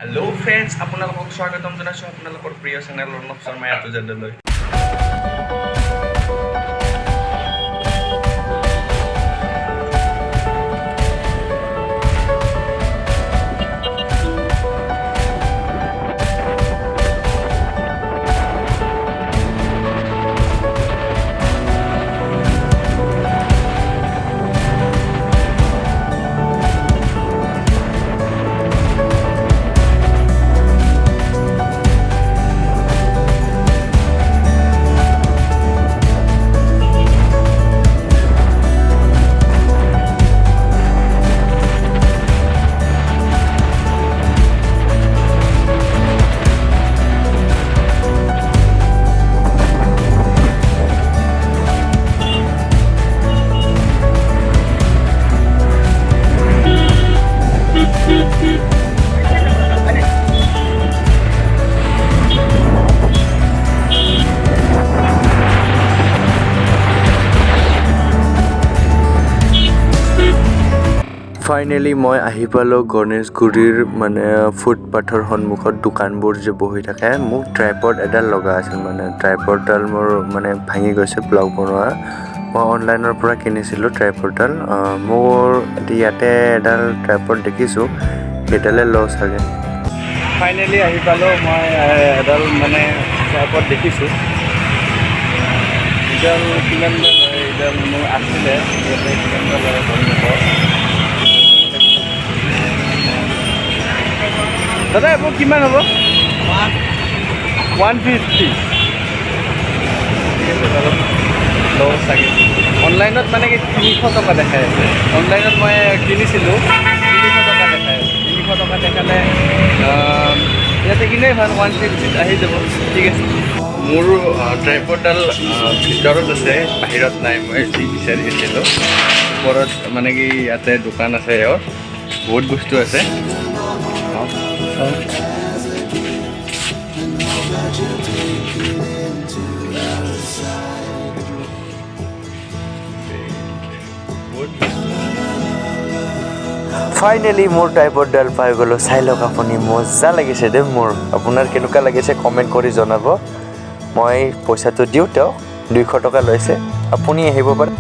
hello friends আপোনালোকক স্বাগতম জনাইছো আপোনালোকৰ প্ৰিয় চেনেল অৰ্ণৱ শৰ্মা ইয়াতলৈ ফাইনেলি মই আহি পালোঁ গণেশগুৰিৰ ফুটপাথৰ সন্মুখত দোকানবোৰ যে বহি থাকে মোক ট্ৰাইপড এডাল লগা আছিল ট্ৰাইপডডাল মোৰ ভাঙি গৈছে ব্লগ বনোৱা মই অনলাইনৰ পৰা কিনিছিলোঁ ট্ৰাইপডডাল মোৰ ইয়াতে এডাল ট্ৰাইপড দেখিছোঁ সেইডালে ল চাগে ফাইনেলি আহি পালোঁ মই এডাল ট্ৰাইপড দেখিছোঁ এডাল কিমান লয় এডাল মোৰ আছিলে ইয়াতে কিমান লয় গম নাপাওঁ দাদা এইবোৰ কিমান হ'ব 150 ল চাগে অনলাইনত কি 300 টকা দেখাই আছে অনলাইনত মই কিনিছিলোঁ 300 টকা দেখাই আছে 300 টকা দেখালে ইয়াতে কিনাই ভাল 150 আহি যাব ঠিক আছে মোৰ ট্ৰাইপডডাল ভিতৰত আছে বাহিৰত নাই মই যি বিচাৰি আছিলোঁ ওপৰত কি ইয়াতে দোকান আছে ইয়াৰ বহুত বস্তু আছে ফাইনেলি মোৰ ট্ৰাইপডডাল পাই গ'লোঁ চাই লওক আপুনি মজা লাগিছে দেই মোৰ আপোনাৰ কেনেকুৱা লাগিছে কমেণ্ট কৰি জনাব মই পইচাটো দিওঁ তেওঁক 200 টকা লৈছে আপুনি আহিব পাৰে